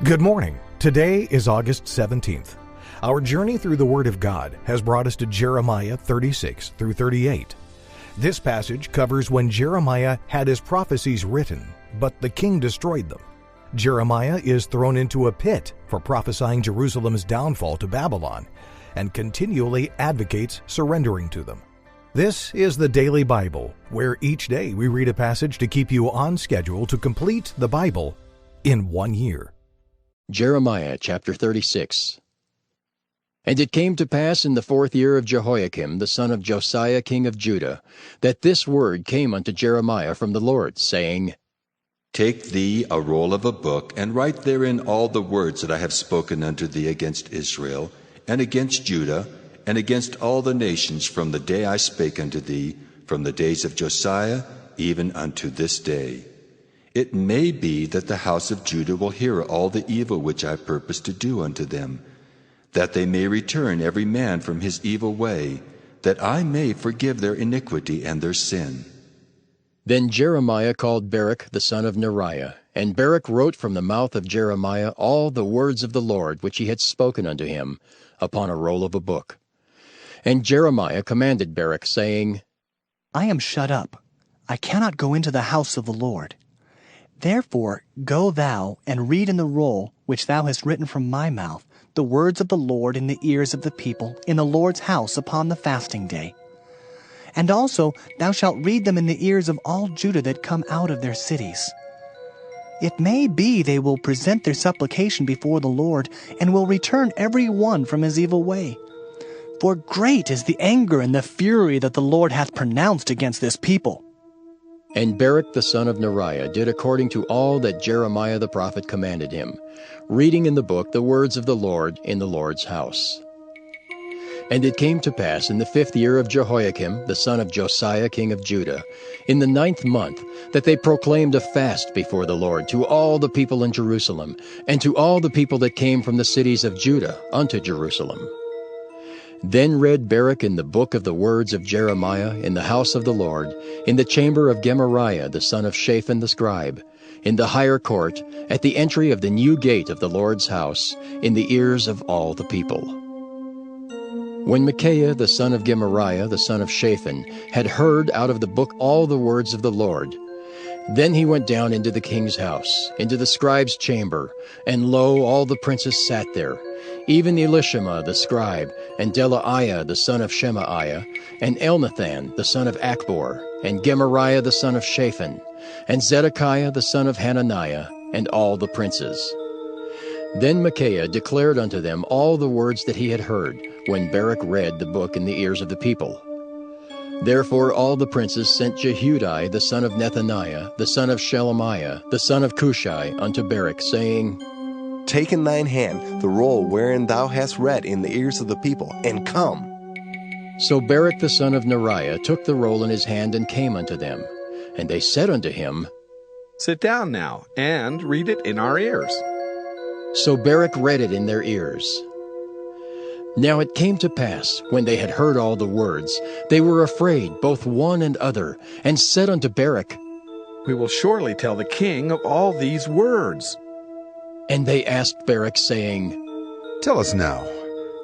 Good morning. Today is August 17th. Our journey through the Word of God has brought us to Jeremiah 36 through 38. This passage covers when Jeremiah had his prophecies written, but the king destroyed them. Jeremiah is thrown into a pit for prophesying Jerusalem's downfall to Babylon and continually advocates surrendering to them. This is the Daily Bible, where each day we read a passage to keep you on schedule to complete the Bible in 1 year. Jeremiah chapter 36. And it came to pass in the 4th year of Jehoiakim, the son of Josiah king of Judah, that this word came unto Jeremiah from the Lord, saying, Take thee a roll of a book, and write therein all the words that I have spoken unto thee against Israel, and against Judah, and against all the nations from the day I spake unto thee, from the days of Josiah, even unto this day. It may be that the house of Judah will hear all the evil which I purpose to do unto them, that they may return every man from his evil way, that I may forgive their iniquity and their sin. Then Jeremiah called Baruch the son of Neriah, and Baruch wrote from the mouth of Jeremiah all the words of the Lord which he had spoken unto him, upon a roll of a book. And Jeremiah commanded Baruch, saying, I am shut up. I cannot go into the house of the Lord. Therefore go thou and read in the roll which thou hast written from my mouth the words of the Lord in the ears of the people in the Lord's house upon the fasting day. And also thou shalt read them in the ears of all Judah that come out of their cities. It may be they will present their supplication before the Lord, and will return every one from his evil way. For great is the anger and the fury that the Lord hath pronounced against this people. And Baruch the son of Neriah did according to all that Jeremiah the prophet commanded him, reading in the book the words of the Lord in the Lord's house. And it came to pass in the 5th year of Jehoiakim, the son of Josiah king of Judah, in the 9th month, that they proclaimed a fast before the Lord to all the people in Jerusalem, and to all the people that came from the cities of Judah unto Jerusalem. Then read Baruch in the book of the words of Jeremiah in the house of the Lord, in the chamber of Gemariah the son of Shaphan the scribe, in the higher court, at the entry of the new gate of the Lord's house, in the ears of all the people. When Micaiah the son of Gemariah the son of Shaphan had heard out of the book all the words of the Lord, then he went down into the king's house, into the scribe's chamber, and lo, all the princes sat there, even Elishama the scribe, and Delaiah the son of Shemaiah, and Elnathan the son of Achbor, and Gemariah the son of Shaphan, and Zedekiah the son of Hananiah, and all the princes. Then Micaiah declared unto them all the words that he had heard, when Baruch read the book in the ears of the people. Therefore all the princes sent Jehudi the son of Nethaniah, the son of Shelemiah, the son of Cushai, unto Baruch, saying, Take in thine hand the roll wherein thou hast read in the ears of the people, and come. So Baruch the son of Neriah took the roll in his hand and came unto them. And they said unto him, Sit down now, and read it in our ears. So Baruch read it in their ears. Now it came to pass, when they had heard all the words, they were afraid, both one and other, and said unto Baruch, We will surely tell the king of all these words. And they asked Baruch, saying, Tell us now,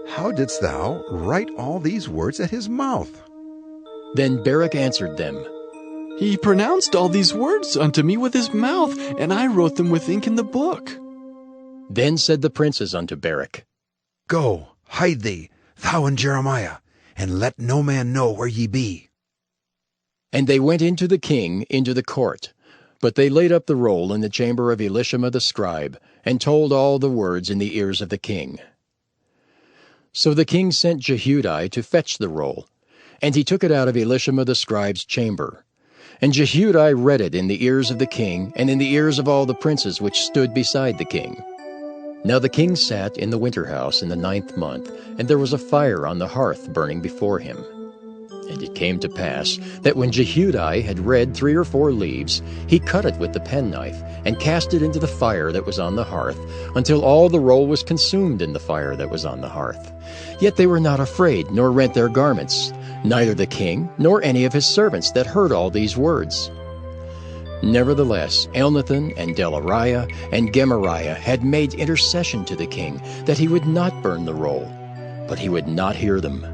how didst thou write all these words at his mouth? Then Baruch answered them, He pronounced all these words unto me with his mouth, and I wrote them with ink in the book. Then said the princes unto Baruch, Go, hide thee, thou and Jeremiah, and let no man know where ye be. And they went into the king, into the court. But they laid up the roll in the chamber of Elishama the scribe, and told all the words in the ears of the king. So the king sent Jehudi to fetch the roll, and he took it out of Elishama the scribe's chamber. And Jehudi read it in the ears of the king, and in the ears of all the princes which stood beside the king. Now the king sat in the winter house in the 9th month, and there was a fire on the hearth burning before him. And it came to pass that when Jehudi had read 3 or 4 leaves, he cut it with the penknife, and cast it into the fire that was on the hearth, until all the roll was consumed in the fire that was on the hearth. Yet they were not afraid, nor rent their garments, neither the king, nor any of his servants that heard all these words. Nevertheless, Elnathan and Delariah and Gemariah had made intercession to the king that he would not burn the roll, but he would not hear them.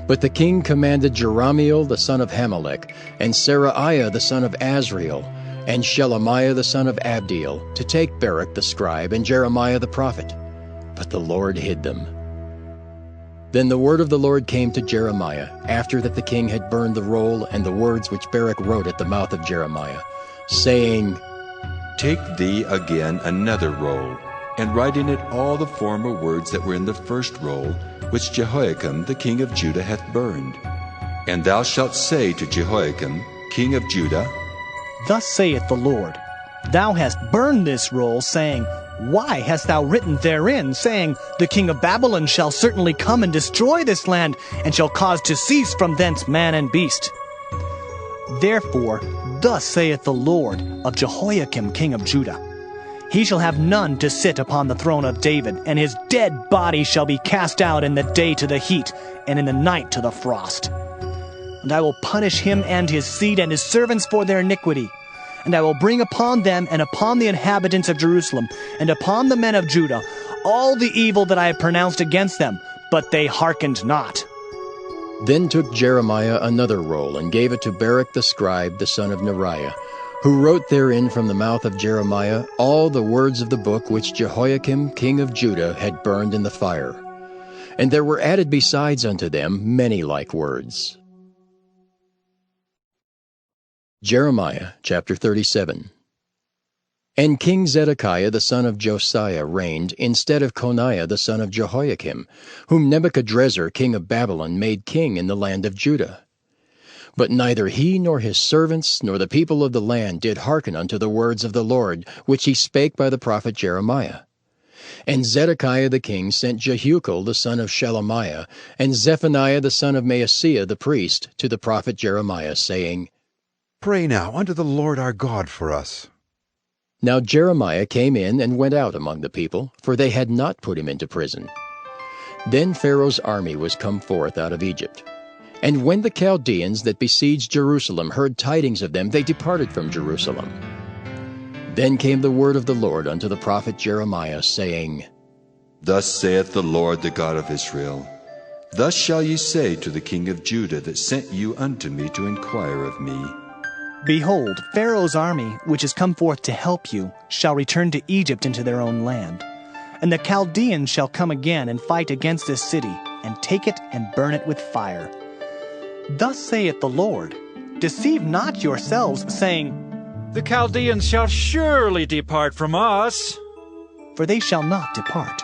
But the king commanded Jerahmeel the son of Hamelech, and Seraiah the son of Azriel, and Shelemiah the son of Abdiel, to take Baruch the scribe and Jeremiah the prophet. But the Lord hid them. Then the word of the Lord came to Jeremiah, after that the king had burned the roll and the words which Baruch wrote at the mouth of Jeremiah, saying, Take thee again another roll, and write in it all the former words that were in the first roll, which Jehoiakim the king of Judah hath burned. And thou shalt say to Jehoiakim, king of Judah, Thus saith the Lord, Thou hast burned this roll, saying, Why hast thou written therein, saying, The king of Babylon shall certainly come and destroy this land, and shall cause to cease from thence man and beast? Therefore, thus saith the Lord of Jehoiakim king of Judah, He shall have none to sit upon the throne of David, and his dead body shall be cast out in the day to the heat, and in the night to the frost. And I will punish him and his seed and his servants for their iniquity. And I will bring upon them and upon the inhabitants of Jerusalem and upon the men of Judah all the evil that I have pronounced against them, but they hearkened not. Then took Jeremiah another roll, and gave it to Baruch the scribe, the son of Neriah, who wrote therein from the mouth of Jeremiah all the words of the book which Jehoiakim king of Judah had burned in the fire. And there were added besides unto them many like words. Jeremiah chapter 37. And King Zedekiah the son of Josiah reigned instead of Coniah the son of Jehoiakim, whom Nebuchadrezzar king of Babylon made king in the land of Judah. But neither he nor his servants nor the people of the land did hearken unto the words of the Lord, which he spake by the prophet Jeremiah. And Zedekiah the king sent Jehucal the son of Shelemiah, and Zephaniah the son of Maaseiah the priest, to the prophet Jeremiah, saying, Pray now unto the Lord our God for us. Now Jeremiah came in and went out among the people, for they had not put him into prison. Then Pharaoh's army was come forth out of Egypt. And when the Chaldeans that besieged Jerusalem heard tidings of them, they departed from Jerusalem. Then came the word of the Lord unto the prophet Jeremiah, saying, Thus saith the Lord the God of Israel, Thus shall ye say to the king of Judah that sent you unto me to inquire of me, Behold, Pharaoh's army, which is come forth to help you, shall return to Egypt into their own land. And the Chaldeans shall come again and fight against this city, and take it and burn it with fire. Thus saith the Lord, Deceive not yourselves, saying, The Chaldeans shall surely depart from us. For they shall not depart.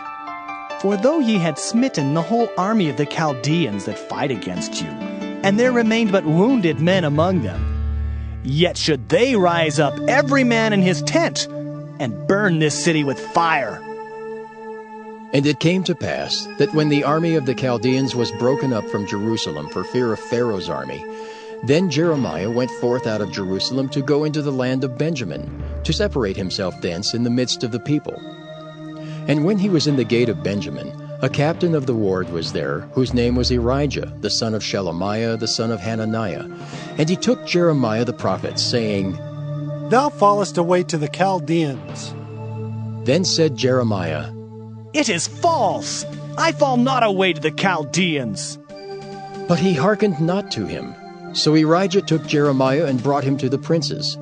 For though ye had smitten the whole army of the Chaldeans that fight against you, and there remained but wounded men among them, yet should they rise up every man in his tent, and burn this city with fire. And it came to pass that when the army of the Chaldeans was broken up from Jerusalem for fear of Pharaoh's army, then Jeremiah went forth out of Jerusalem to go into the land of Benjamin, to separate himself thence in the midst of the people. And when he was in the gate of Benjamin, a captain of the ward was there, whose name was Erijah, the son of Shelemiah, the son of Hananiah. And he took Jeremiah the prophet, saying, Thou fallest away to the Chaldeans. Then said Jeremiah, It is false! I fall not away to the Chaldeans. But he hearkened not to him. So Erijah took Jeremiah and brought him to the princes.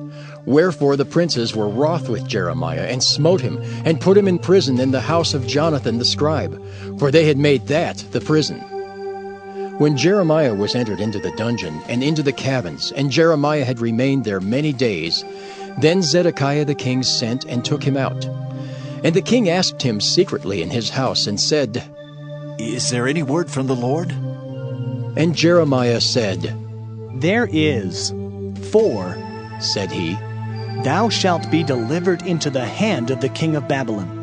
Wherefore the princes were wroth with Jeremiah, and smote him, and put him in prison in the house of Jonathan the scribe, for they had made that the prison. When Jeremiah was entered into the dungeon, and into the cabins, and Jeremiah had remained there many days, then Zedekiah the king sent and took him out. And the king asked him secretly in his house, and said, Is there any word from the Lord? And Jeremiah said, There is. For, said he, Thou shalt be delivered into the hand of the king of Babylon.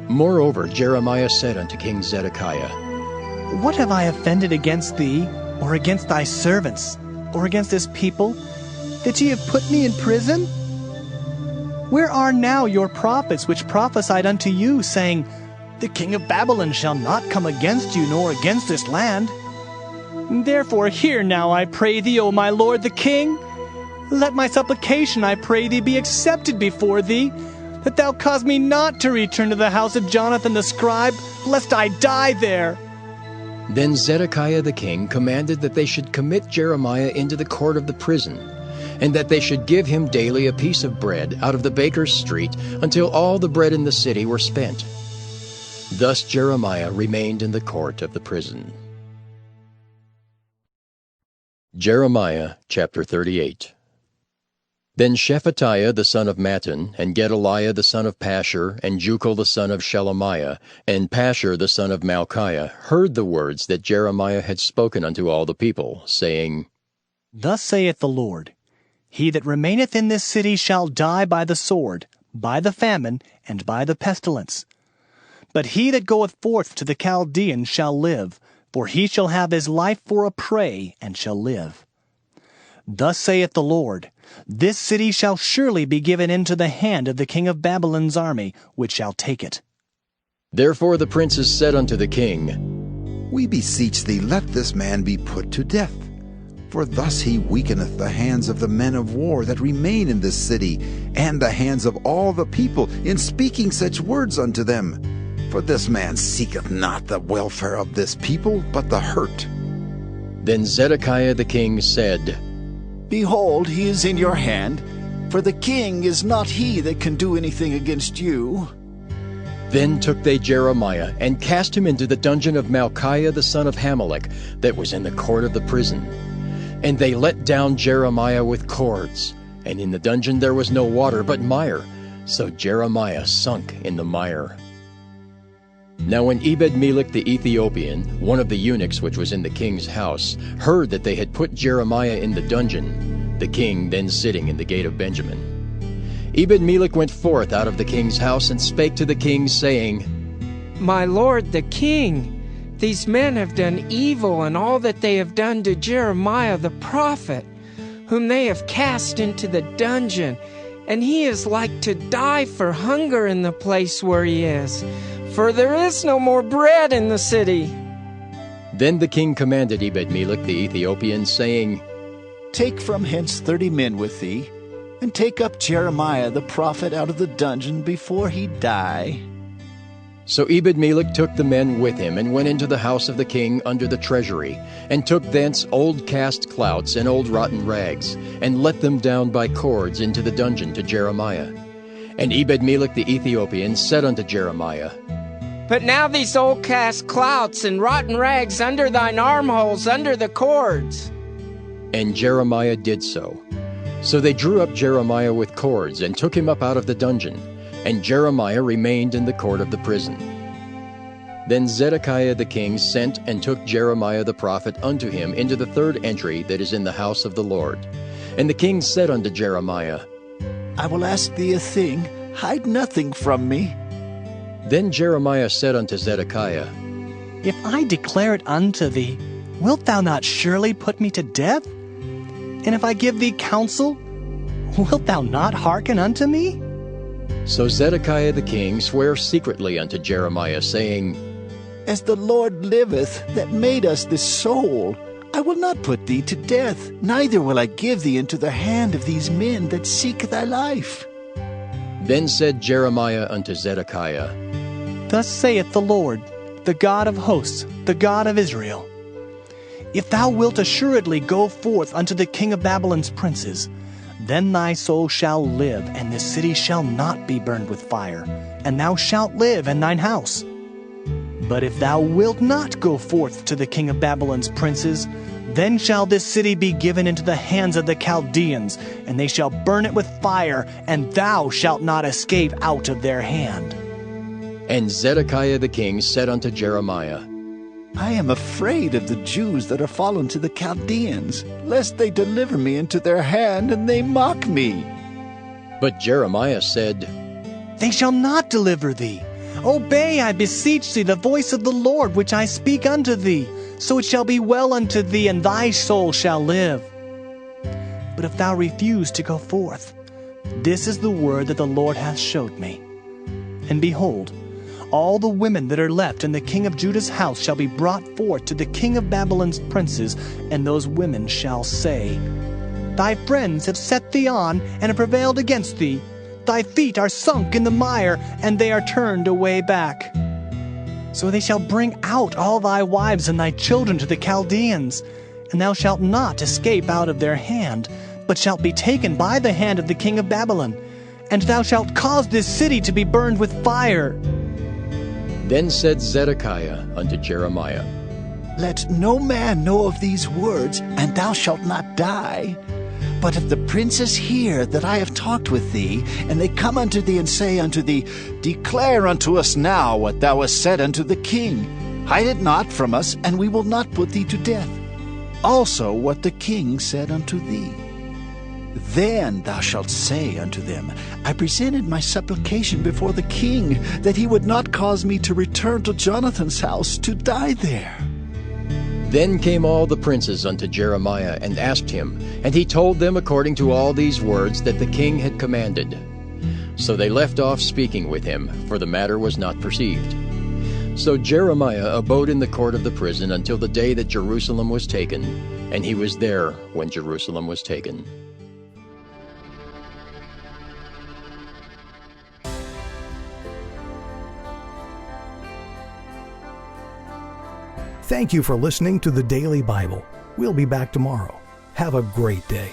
Moreover, Jeremiah said unto King Zedekiah, What have I offended against thee, or against thy servants, or against this people, that ye have put me in prison? Where are now your prophets which prophesied unto you, saying, The king of Babylon shall not come against you, nor against this land? Therefore hear now, I pray thee, O my lord the king. Let my supplication, I pray thee, be accepted before thee, that thou cause me not to return to the house of Jonathan the scribe, lest I die there. Then Zedekiah the king commanded that they should commit Jeremiah into the court of the prison, and that they should give him daily a piece of bread out of the baker's street until all the bread in the city were spent. Thus Jeremiah remained in the court of the prison. Jeremiah chapter 38. Then Shephatiah the son of Mattan, and Gedaliah the son of Pashur, and Jucal the son of Shelemiah, and Pashur the son of Malchiah heard the words that Jeremiah had spoken unto all the people, saying, Thus saith the Lord, He that remaineth in this city shall die by the sword, by the famine, and by the pestilence. But he that goeth forth to the Chaldeans shall live, for he shall have his life for a prey, and shall live. Thus saith the Lord, This city shall surely be given into the hand of the king of Babylon's army, which shall take it. Therefore the princes said unto the king, We beseech thee, let this man be put to death. For thus he weakeneth the hands of the men of war that remain in this city, and the hands of all the people, in speaking such words unto them. For this man seeketh not the welfare of this people, but the hurt. Then Zedekiah the king said, Behold, he is in your hand, for the king is not he that can do anything against you. Then took they Jeremiah, and cast him into the dungeon of Malchiah the son of Hamelech, that was in the court of the prison. And they let down Jeremiah with cords, and in the dungeon there was no water but mire, so Jeremiah sunk in the mire. Now when Ebed-melech the Ethiopian, one of the eunuchs which was in the king's house, heard that they had put Jeremiah in the dungeon, the king then sitting in the gate of Benjamin, Ebed-melech went forth out of the king's house and spake to the king, saying, My lord the king, these men have done evil in all that they have done to Jeremiah the prophet, whom they have cast into the dungeon, and he is like to die for hunger in the place where he is, for there is no more bread in the city. Then the king commanded Ebed-melech the Ethiopian, saying, Take from hence 30 men with thee, and take up Jeremiah the prophet out of the dungeon before he die. So Ebed-melech took the men with him, and went into the house of the king under the treasury, and took thence old cast clouts and old rotten rags, and let them down by cords into the dungeon to Jeremiah. And Ebed-melech the Ethiopian said unto Jeremiah, Put now these old cast clouts and rotten rags under thine armholes, under the cords. And Jeremiah did so. So they drew up Jeremiah with cords, and took him up out of the dungeon, and Jeremiah remained in the court of the prison. Then Zedekiah the king sent and took Jeremiah the prophet unto him into the third entry that is in the house of the Lord. And the king said unto Jeremiah, I will ask thee a thing, hide nothing from me. Then Jeremiah said unto Zedekiah, If I declare it unto thee, wilt thou not surely put me to death? And if I give thee counsel, wilt thou not hearken unto me? So Zedekiah the king sware secretly unto Jeremiah, saying, As the Lord liveth, that made us this soul, I will not put thee to death, neither will I give thee into the hand of these men that seek thy life. Then said Jeremiah unto Zedekiah, Thus saith the Lord, the God of hosts, the God of Israel, If thou wilt assuredly go forth unto the king of Babylon's princes, then thy soul shall live, and this city shall not be burned with fire, and thou shalt live in thine house. But if thou wilt not go forth to the king of Babylon's princes, then shall this city be given into the hands of the Chaldeans, and they shall burn it with fire, and thou shalt not escape out of their hand. And Zedekiah the king said unto Jeremiah, I am afraid of the Jews that are fallen to the Chaldeans, lest they deliver me into their hand, and they mock me. But Jeremiah said, They shall not deliver thee. Obey, I beseech thee, the voice of the Lord, which I speak unto thee. So it shall be well unto thee, and thy soul shall live. But if thou refuse to go forth, this is the word that the Lord hath showed me. And behold, all the women that are left in the king of Judah's house shall be brought forth to the king of Babylon's princes, and those women shall say, Thy friends have set thee on, and have prevailed against thee. Thy feet are sunk in the mire, and they are turned away back. So they shall bring out all thy wives and thy children to the Chaldeans, and thou shalt not escape out of their hand, but shalt be taken by the hand of the king of Babylon, and thou shalt cause this city to be burned with fire. Then said Zedekiah unto Jeremiah, Let no man know of these words, and thou shalt not die. But if the princes hear that I have talked with thee, and they come unto thee and say unto thee, Declare unto us now what thou hast said unto the king. Hide it not from us, and we will not put thee to death. Also what the king said unto thee. Then thou shalt say unto them, I presented my supplication before the king, that he would not cause me to return to Jonathan's house to die there. Then came all the princes unto Jeremiah and asked him, and he told them according to all these words that the king had commanded. So they left off speaking with him, for the matter was not perceived. So Jeremiah abode in the court of the prison until the day that Jerusalem was taken, and he was there when Jerusalem was taken. Thank you for listening to the Daily Bible. We'll be back tomorrow. Have a great day.